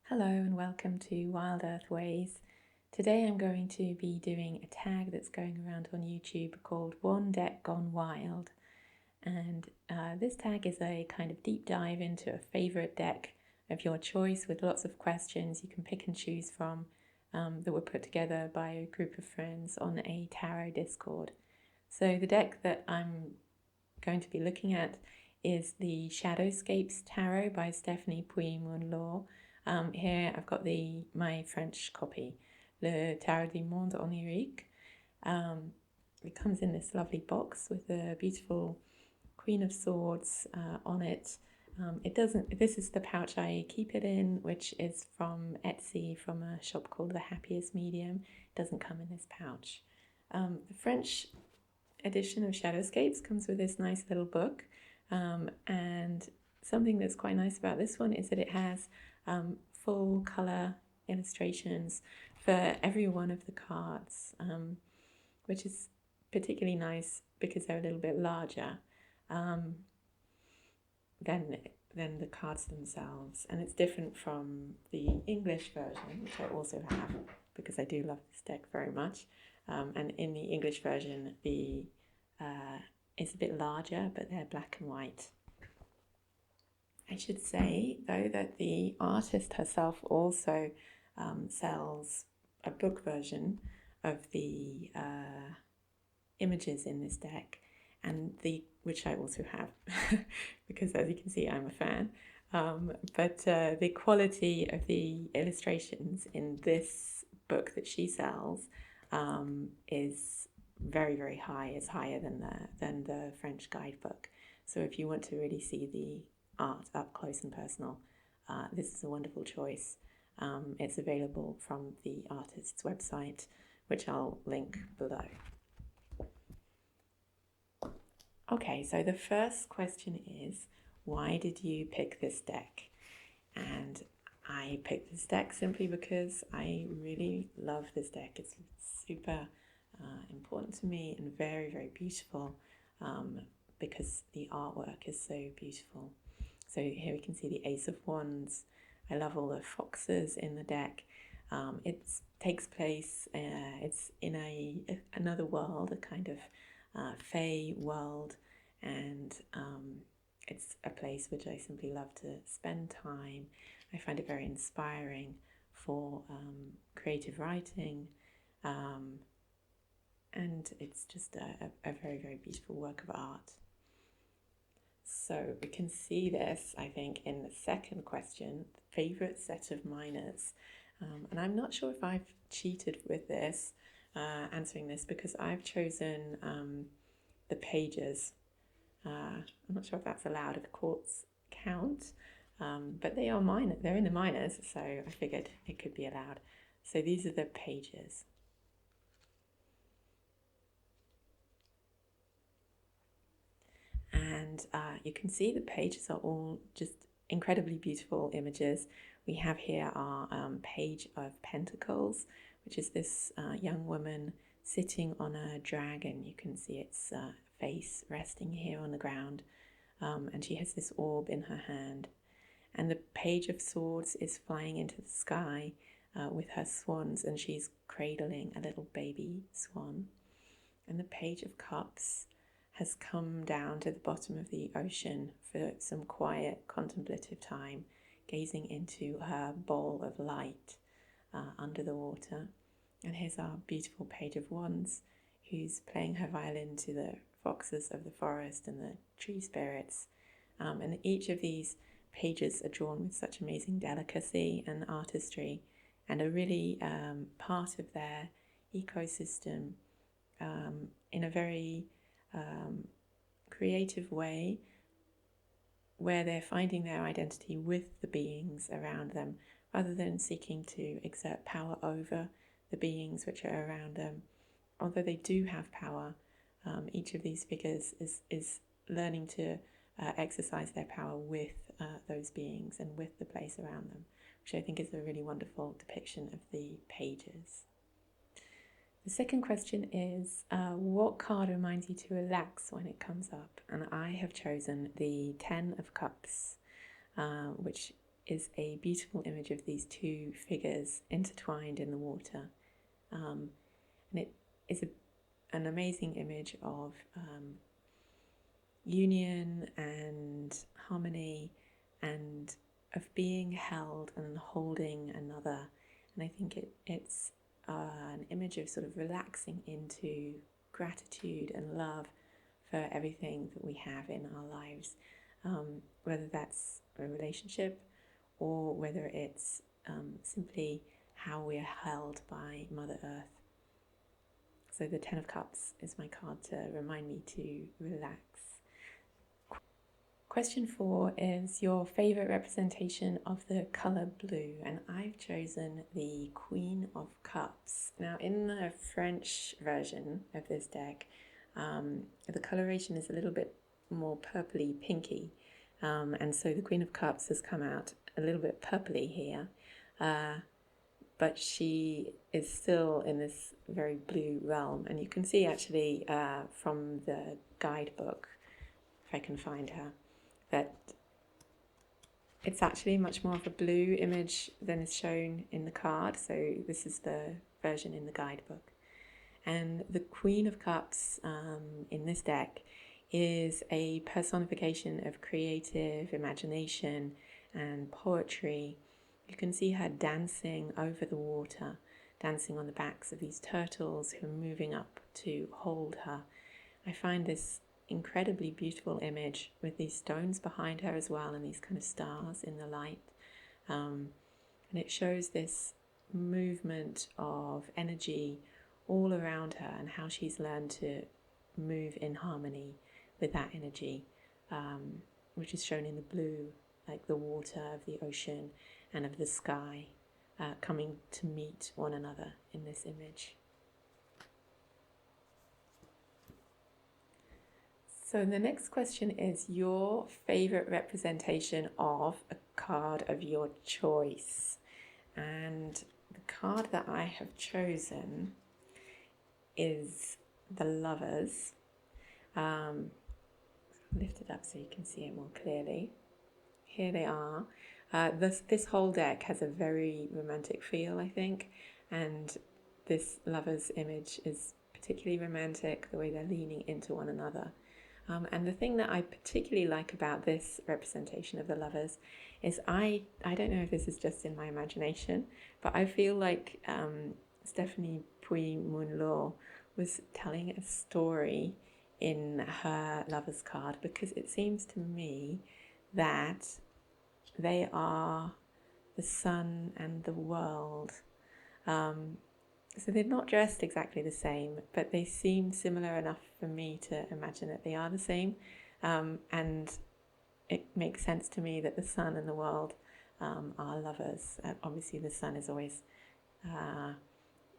Hello and welcome to Wild Earth Ways. Today I'm going to be doing a tag that's going around on YouTube called One Deck Gone Wild. And this tag is a kind of deep dive into a favourite deck of your choice with lots of questions you can pick and choose from that were put together by a group of friends on a tarot Discord. So the deck that I'm going to be looking at is the Shadowscapes Tarot by Stephanie Pui-Mun Law. Here I've got my French copy, Le Tarot du Mondes Oniriques. It comes in this lovely box with a beautiful Queen of Swords on it. This is the pouch I keep it in, which is from Etsy, from a shop called The Happiest Medium. It doesn't come in this pouch. The French edition of Shadowscapes comes with this nice little book, and something that's quite nice about this one is that it has full colour illustrations for every one of the cards, which is particularly nice because they're a little bit larger than the cards themselves, and it's different from the English version, which I also have because I do love this deck very much. And in the English version, it's a bit larger, but they're black and white. I should say, though, that the artist herself also sells a book version of the images in this deck, and which I also have, because as you can see, I'm a fan. But the quality of the illustrations in this book that she sells is very, very high. It's higher than the French guidebook. So if you want to really see the art up close and personal, this is a wonderful choice. It's available from the artist's website, which I'll link below. Okay, so the first question is, why did you pick this deck? And I picked this deck simply because I really love this deck. It's super important to me and very, very beautiful, because the artwork is so beautiful. So here we can see the Ace of Wands. I love all the foxes in the deck. It takes place, it's in another world, a kind of fae world, and it's a place which I simply love to spend time. I find it very inspiring for creative writing, and it's just a very, very beautiful work of art. So we can see this, I think, in the second question, favourite set of minors. And I'm not sure if I've cheated with this, answering this, because I've chosen the pages. I'm not sure if that's allowed, if quartz count, but they are minor. They're in the minors, so I figured it could be allowed. So these are the pages. And you can see the pages are all just incredibly beautiful images. We have here our page of Pentacles, which is this young woman sitting on a dragon. You can see its face resting here on the ground, and she has this orb in her hand. And the Page of Swords is flying into the sky with her swans, and she's cradling a little baby swan. And the Page of Cups has come down to the bottom of the ocean for some quiet contemplative time, gazing into her bowl of light under the water. And here's our beautiful Page of Wands, who's playing her violin to the foxes of the forest and the tree spirits. And each of these pages are drawn with such amazing delicacy and artistry, and are really part of their ecosystem in a very creative way, where they're finding their identity with the beings around them, rather than seeking to exert power over the beings which are around them. Although they do have power, each of these figures is learning to exercise their power with those beings and with the place around them, which I think is a really wonderful depiction of the pages. The second question is, what card reminds you to relax when it comes up? And I have chosen the Ten of Cups, which is a beautiful image of these two figures intertwined in the water. And it is an amazing image of union and harmony and of being held and holding another. And I think it's an image of sort of relaxing into gratitude and love for everything that we have in our lives, whether that's a relationship or whether it's simply how we are held by Mother Earth. So the Ten of Cups is my card to remind me to relax. Question 4 is your favourite representation of the colour blue, and I've chosen the Queen of Cups. Now in the French version of this deck, the coloration is a little bit more purpley pinky, and so the Queen of Cups has come out a little bit purpley here, but she is still in this very blue realm, and you can see actually from the guidebook, if I can find her, that it's actually much more of a blue image than is shown in the card. So this is the version in the guidebook. And the Queen of Cups in this deck is a personification of creative imagination and poetry. You can see her dancing over the water, dancing on the backs of these turtles who are moving up to hold her. I find this incredibly beautiful image with these stones behind her as well and these kind of stars in the light, and it shows this movement of energy all around her and how she's learned to move in harmony with that energy, which is shown in the blue, like the water of the ocean and of the sky coming to meet one another in this image. So the next question is your favourite representation of a card of your choice. And the card that I have chosen is the Lovers. Lift it up so you can see it more clearly. Here they are. This whole deck has a very romantic feel, I think, and this Lovers image is particularly romantic, the way they're leaning into one another. And the thing that I particularly like about this representation of the Lovers is I don't know if this is just in my imagination, but I feel like Stephanie Pui-Mun Law was telling a story in her Lovers card, because it seems to me that they are the sun and the world. So they're not dressed exactly the same, but they seem similar enough for me to imagine that they are the same. And it makes sense to me that the sun and the world are lovers. Obviously the sun is always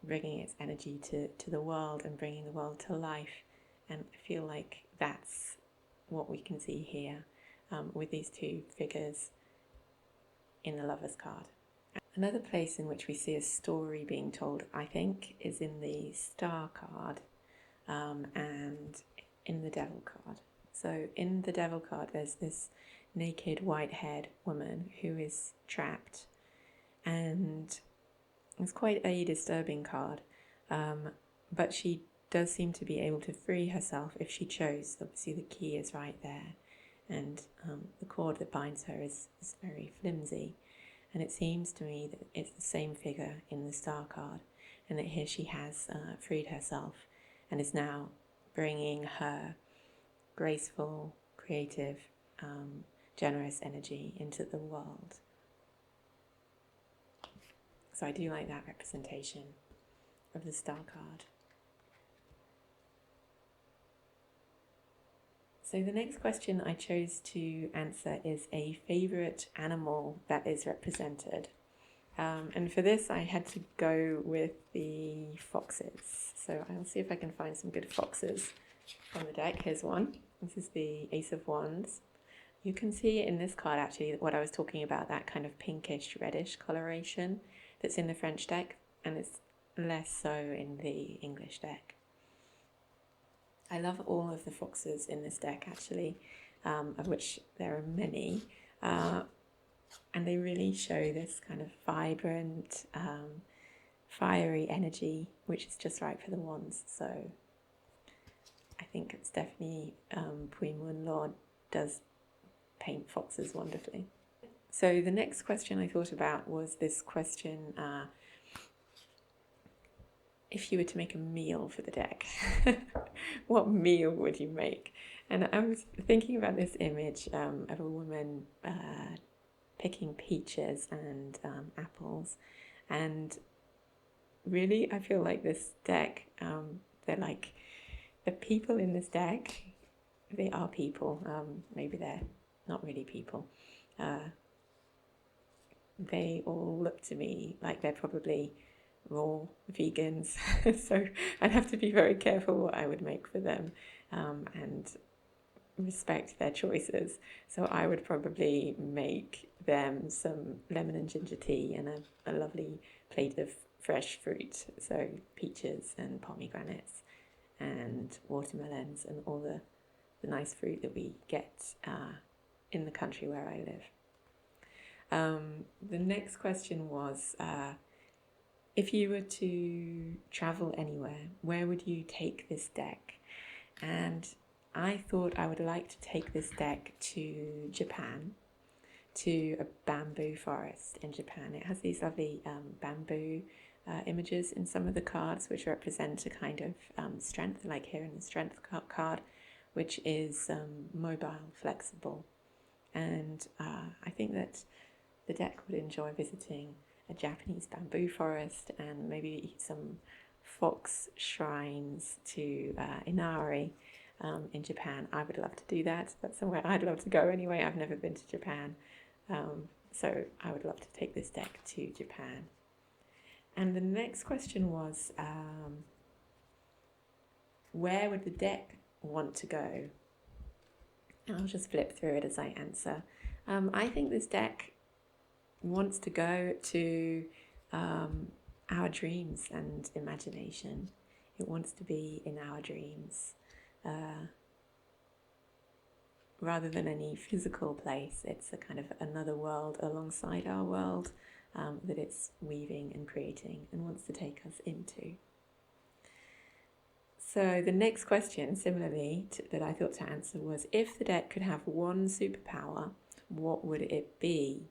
bringing its energy to the world and bringing the world to life. And I feel like that's what we can see here with these two figures in the Lovers card. Another place in which we see a story being told, I think, is in the Star card and in the Devil card. So in the Devil card, there's this naked, white-haired woman who is trapped, and it's quite a disturbing card, but she does seem to be able to free herself if she chose. Obviously the key is right there, and the cord that binds her is very flimsy. And it seems to me that it's the same figure in the Star card, and that here she has freed herself and is now bringing her graceful, creative, generous energy into the world. So I do like that representation of the Star card. So the next question I chose to answer is a favourite animal that is represented. And for this I had to go with the foxes. So I'll see if I can find some good foxes on the deck. Here's one. This is the Ace of Wands. You can see in this card actually what I was talking about, that kind of pinkish reddish coloration that's in the French deck, and it's less so in the English deck. I love all of the foxes in this deck actually, of which there are many, And they really show this kind of vibrant, fiery energy, which is just right for the wands. So I think Stephanie Pui-Mun Law does paint foxes wonderfully. So the next question I thought about was this question, if you were to make a meal for the deck, what meal would you make? And I was thinking about this image of a woman picking peaches and apples, and really I feel like this deck, they're like, the people in this deck, they are people, maybe they're not really people. They all look to me like they're probably raw vegans, so I'd have to be very careful what I would make for them, and respect their choices. So I would probably make them some lemon and ginger tea and a lovely plate of fresh fruit, so peaches and pomegranates and watermelons and all the nice fruit that we get in the country where I live. The next question was, if you were to travel anywhere, where would you take this deck? And I thought I would like to take this deck to Japan, to a bamboo forest in Japan. It has these lovely bamboo images in some of the cards, which represent a kind of strength, like here in the strength card, which is mobile, flexible. And I think that the deck would enjoy visiting a Japanese bamboo forest and maybe some fox shrines to Inari in Japan. I would love to do that. That's somewhere I'd love to go anyway. I've never been to Japan. So I would love to take this deck to Japan. And the next question was, where would the deck want to go? And I'll just flip through it as I answer. I think this deck wants to go to our dreams and imagination. It wants to be in our dreams. Rather than any physical place, it's a kind of another world alongside our world that it's weaving and creating and wants to take us into. So the next question, similarly, that I thought to answer was, if the deck could have one superpower, what would it be?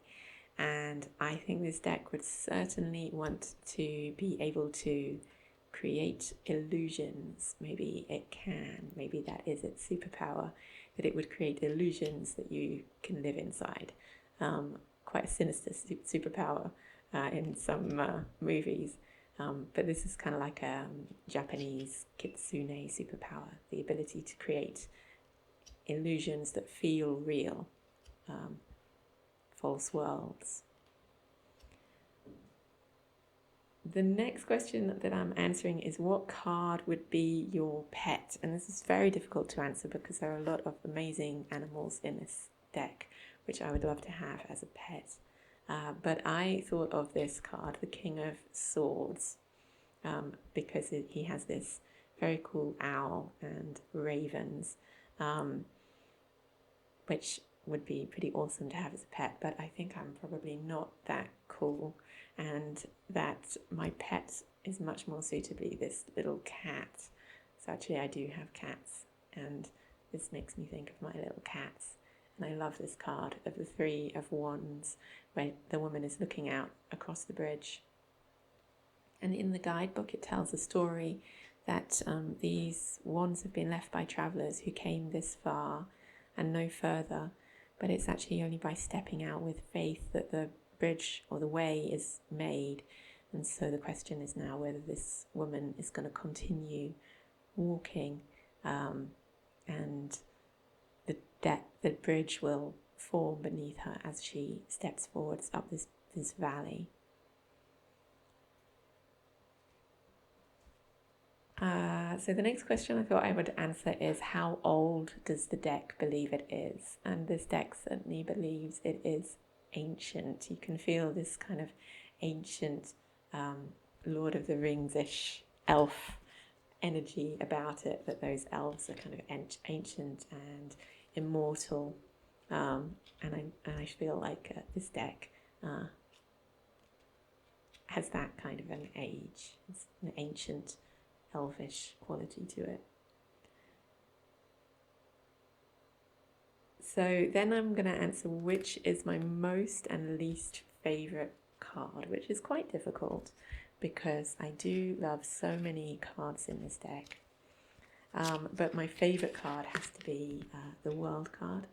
And I think this deck would certainly want to be able to create illusions. Maybe it can, maybe that is its superpower, that it would create illusions that you can live inside. Quite a sinister superpower in some movies. But this is kind of like a Japanese kitsune superpower, the ability to create illusions that feel real, false worlds. The next question that I'm answering is, what card would be your pet? And this is very difficult to answer because there are a lot of amazing animals in this deck, which I would love to have as a pet. But I thought of this card, the King of Swords, because he has this very cool owl and ravens, which would be pretty awesome to have as a pet, but I think I'm probably not that cool, and that my pet is much more suitably this little cat. So actually I do have cats, and this makes me think of my little cats. And I love this card of the Three of Wands, where the woman is looking out across the bridge. And in the guidebook it tells a story that these wands have been left by travellers who came this far and no further, but it's actually only by stepping out with faith that the bridge or the way is made. And so the question is now whether this woman is going to continue walking, and the bridge will form beneath her as she steps forwards up this valley. So the next question I thought I would answer is, how old does the deck believe it is? And this deck certainly believes it is ancient. You can feel this kind of ancient Lord of the Rings-ish elf energy about it, that those elves are kind of ancient and immortal, and I feel like this deck has that kind of an ancient, elvish quality to it. So then I'm going to answer which is my most and least favourite card, which is quite difficult because I do love so many cards in this deck. But my favourite card has to be the World card.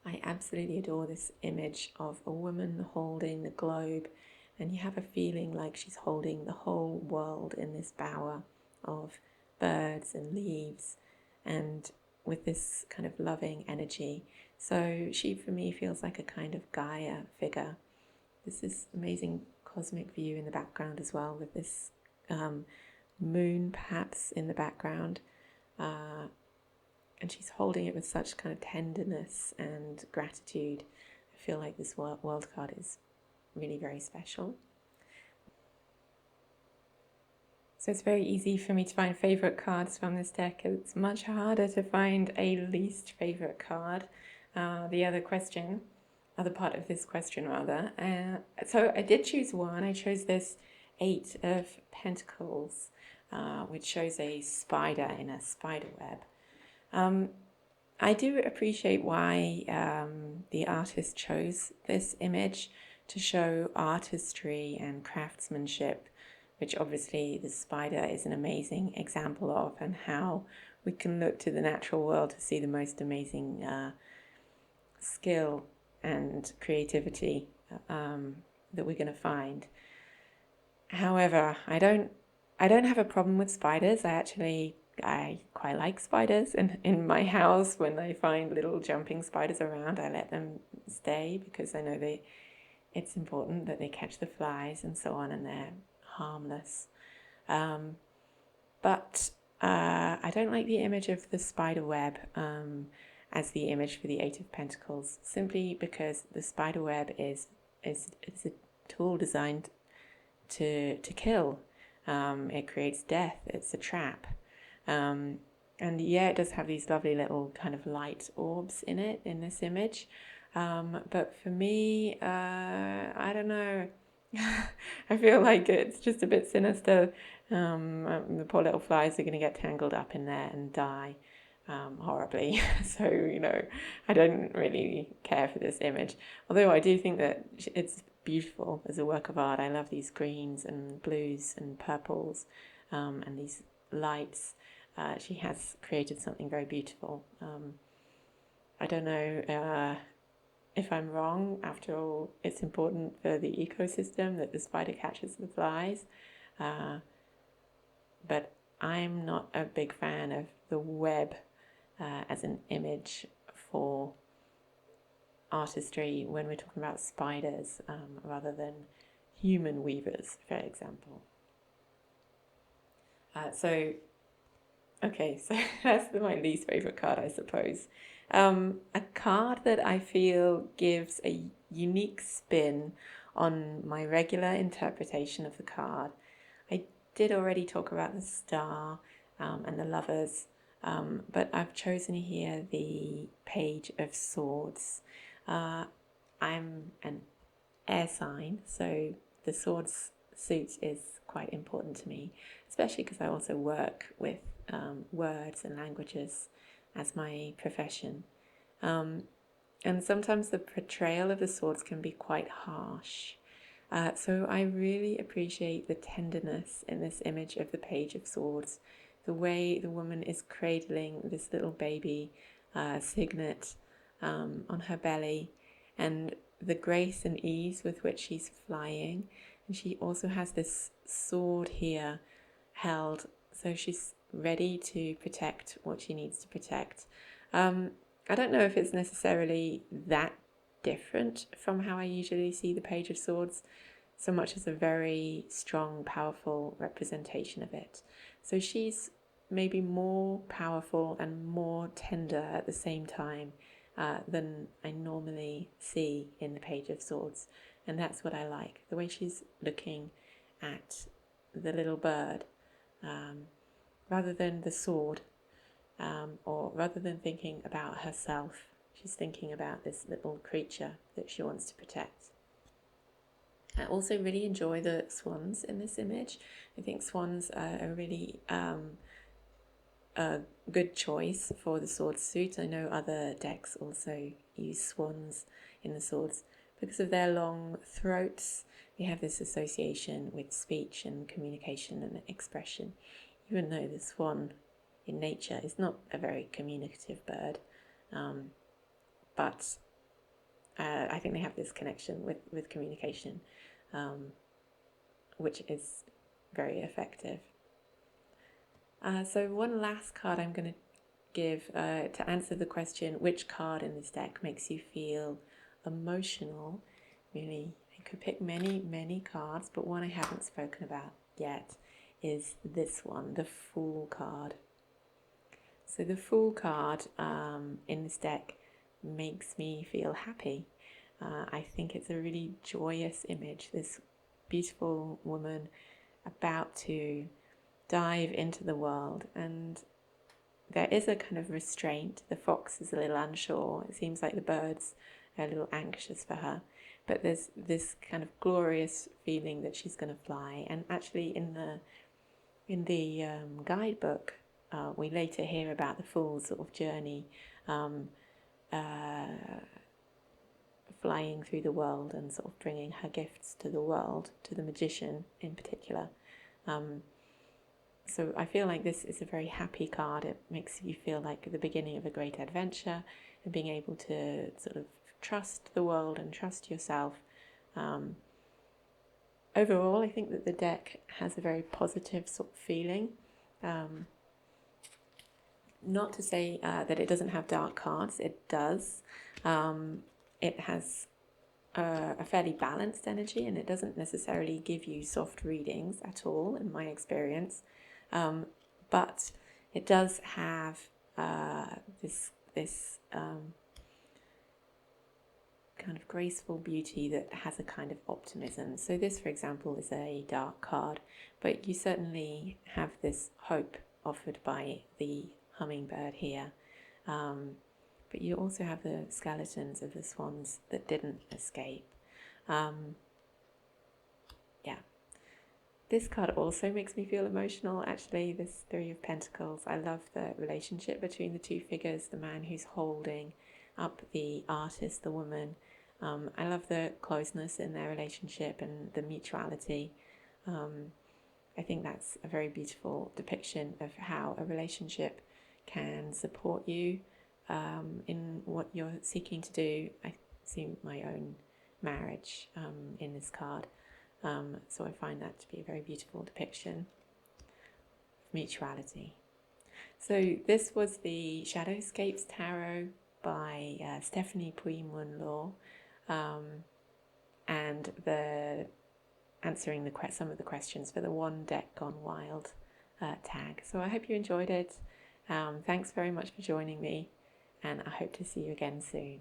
I absolutely adore this image of a woman holding the globe, and you have a feeling like she's holding the whole world in this bower of birds and leaves, and with this kind of loving energy. So she, for me, feels like a kind of Gaia figure. There's this amazing cosmic view in the background as well, with this moon perhaps in the background. And she's holding it with such kind of tenderness and gratitude. I feel like this world card is really very special. So it's very easy for me to find favourite cards from this deck. It's much harder to find a least favourite card. The other part of this question rather. So I did choose one. I chose this 8 of Pentacles, which shows a spider in a spider web. I do appreciate why the artist chose this image to show artistry and craftsmanship, which obviously the spider is an amazing example of, and how we can look to the natural world to see the most amazing skill and creativity that we're going to find. However, I don't have a problem with spiders. I quite like spiders, and in my house when I find little jumping spiders around, I let them stay because I know it's important that they catch the flies and so on, and they're harmless. But I don't like the image of the spider web as the image for the 8 of Pentacles, simply because the spider web is a tool designed to kill. It creates death. It's a trap. And yeah, it does have these lovely little kind of light orbs in it, in this image. But for me, I don't know. I feel like it's just a bit sinister. The poor little flies are going to get tangled up in there and die horribly. So, I don't really care for this image. Although I do think that it's beautiful as a work of art. I love these greens and blues and purples and these lights. She has created something very beautiful. I don't know if I'm wrong. After all, it's important for the ecosystem that the spider catches the flies. But I'm not a big fan of the web as an image for artistry when we're talking about spiders rather than human weavers, for example. So that's my least favourite card, I suppose. A card that I feel gives a unique spin on my regular interpretation of the card. I did already talk about the Star and the Lovers, but I've chosen here the Page of Swords. I'm an air sign, so the swords suit is quite important to me, especially because I also work with words and languages as my profession. And sometimes the portrayal of the swords can be quite harsh. So I really appreciate the tenderness in this image of the Page of Swords, the way the woman is cradling this little baby Signet on her belly, and the grace and ease with which she's flying. And she also has this sword here held, so she's ready to protect what she needs to protect. I don't know if it's necessarily that different from how I usually see the Page of Swords, so much as a very strong, powerful representation of it. So she's maybe more powerful and more tender at the same time than I normally see in the Page of Swords. And that's what I like, the way she's looking at the little bird rather than the sword. or rather than thinking about herself, she's thinking about this little creature that she wants to protect. I also really enjoy the swans in this image. I think swans are a really a good choice for the sword suit. I know other decks also use swans in the swords. Because of their long throats, we have this association with speech and communication and expression, even though the swan in nature is not a very communicative bird. But I think they have this connection with communication, which is very effective. So one last card I'm going to give to answer the question, which card in this deck makes you feel emotional? Really, I could pick many cards, but one I haven't spoken about yet is this one, the Fool card. So the Fool card in this deck makes me feel happy. I think it's a really joyous image, this beautiful woman about to dive into the world, and there is a kind of restraint. The fox is a little unsure. It seems like the birds are a little anxious for her, but there's this kind of glorious feeling that she's going to fly. And actually in the guidebook, we later hear about the fool's sort of journey, flying through the world and sort of bringing her gifts to the world, to the magician in particular. So I feel like this is a very happy card. It makes you feel like the beginning of a great adventure and being able to sort of trust the world and trust yourself. Overall, I think that the deck has a very positive sort of feeling. Not to say that it doesn't have dark cards, it does. It has a fairly balanced energy, and it doesn't necessarily give you soft readings at all, in my experience. But it does have this kind of graceful beauty that has a kind of optimism. So this, for example, is a dark card, but you certainly have this hope offered by the hummingbird here. But you also have the skeletons of the swans that didn't escape. Yeah. This card also makes me feel emotional, actually, this Three of Pentacles. I love the relationship between the two figures, the man who's holding up the artist, the woman. I love the closeness in their relationship and the mutuality. I think that's a very beautiful depiction of how a relationship can support you in what you're seeking to do. I see my own marriage in this card. So I find that to be a very beautiful depiction of mutuality. So this was the Shadowscapes Tarot by Stephanie Pui-Mun Law, and answering some of the questions for the One Deck Gone Wild tag. So I hope you enjoyed it. Thanks very much for joining me, and I hope to see you again soon.